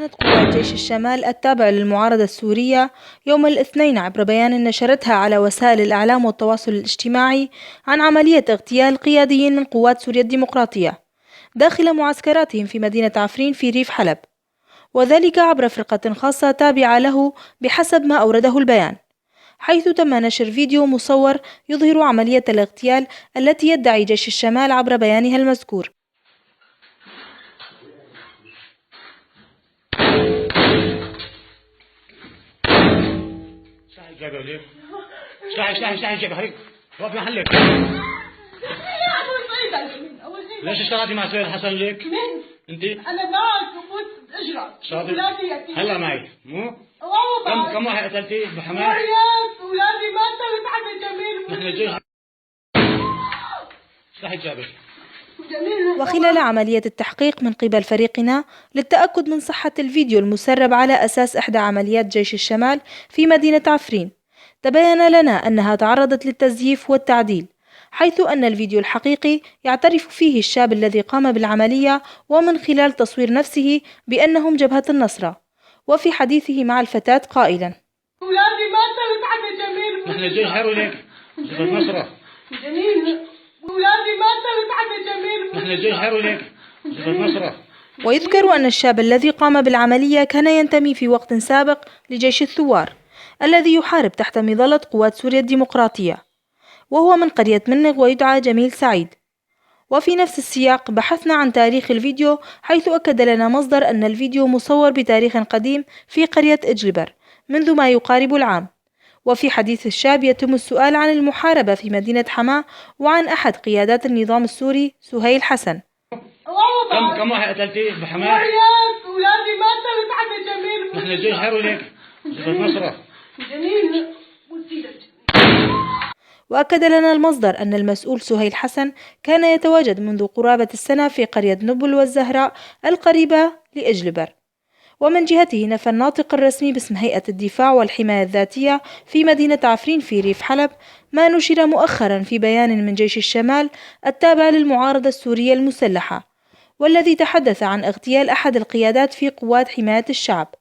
أعلنت قوات جيش الشمال التابع للمعارضة السورية يوم الاثنين عبر بيان نشرتها على وسائل الإعلام والتواصل الاجتماعي عن عملية اغتيال قياديين من قوات سوريا الديمقراطية داخل معسكراتهم في مدينة عفرين في ريف حلب، وذلك عبر فرقة خاصة تابعة له بحسب ما أورده البيان، حيث تم نشر فيديو مصور يظهر عملية الاغتيال التي يدعي جيش الشمال عبر بيانها المذكور. ليش اشتغلتي مع سيد حسن ليك؟ انت؟ انا معك وكنت اجرى. هلا معي مو؟ كم واحد قتلتي بحماس؟ اولادي ماتوا وتعبت جميل. نحن جيش. صحيح جابر. وخلال عملية التحقيق من قبل فريقنا للتأكد من صحة الفيديو المسرب على أساس إحدى عمليات جيش الشمال في مدينة عفرين، تبين لنا أنها تعرضت للتزييف والتعديل، حيث أن الفيديو الحقيقي يعترف فيه الشاب الذي قام بالعملية ومن خلال تصوير نفسه بأنهم جبهة النصرة، وفي حديثه مع الفتاة قائلا: أولادي ماتوا وتعبت جميل. نحن جيش هؤلاء جبهة النصرة. جميل. أولادي ماتوا وتعبت جميل. نحن جيش هؤلاء جبهة النصرة. ويذكر أن الشاب الذي قام بالعملية كان ينتمي في وقت سابق لجيش الثوار الذي يحارب تحت مظلة قوات سوريا الديمقراطية، وهو من قرية منغ ويدعى جميل سعيد. وفي نفس السياق بحثنا عن تاريخ الفيديو، حيث أكد لنا مصدر أن الفيديو مصور بتاريخ قديم في قرية إجلبر منذ ما يقارب العام. وفي حديث الشاب يتم السؤال عن المحاربة في مدينة حماة وعن أحد قيادات النظام السوري سهيل حسن. كم واحد قتلتي بحماة؟ أولادي ماتوا وتعبت جميل. نحن جيش هؤلاء جبهة النصرة. جميل. وأكد لنا المصدر أن المسؤول سهيل حسن كان يتواجد منذ قرابة السنة في قرية نبل والزهراء القريبة لإجلبر. ومن جهته نفى الناطق الرسمي باسم هيئة الدفاع والحماية الذاتية في مدينة عفرين في ريف حلب ما نشر مؤخرا في بيان من جيش الشمال التابع للمعارضة السورية المسلحة، والذي تحدث عن اغتيال أحد القيادات في قوات حماية الشعب.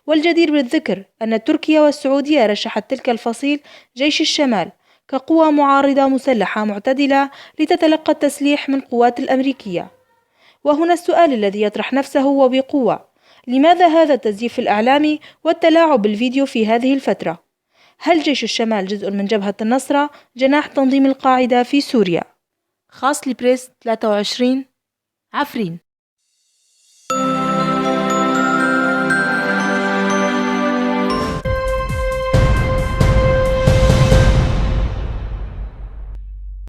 والجدير بالذكر أن تركيا والسعودية رشحت تلك الفصيل جيش الشمال كقوى معارضة مسلحة معتدلة لتتلقى التسليح من قوات الأمريكية. وهنا السؤال الذي يطرح نفسه وبقوة: لماذا هذا التزييف الإعلامي والتلاعب بالفيديو في هذه الفترة؟ هل جيش الشمال جزء من جبهة النصرة جناح تنظيم القاعدة في سوريا؟ خاص لبريس 23 عفرين.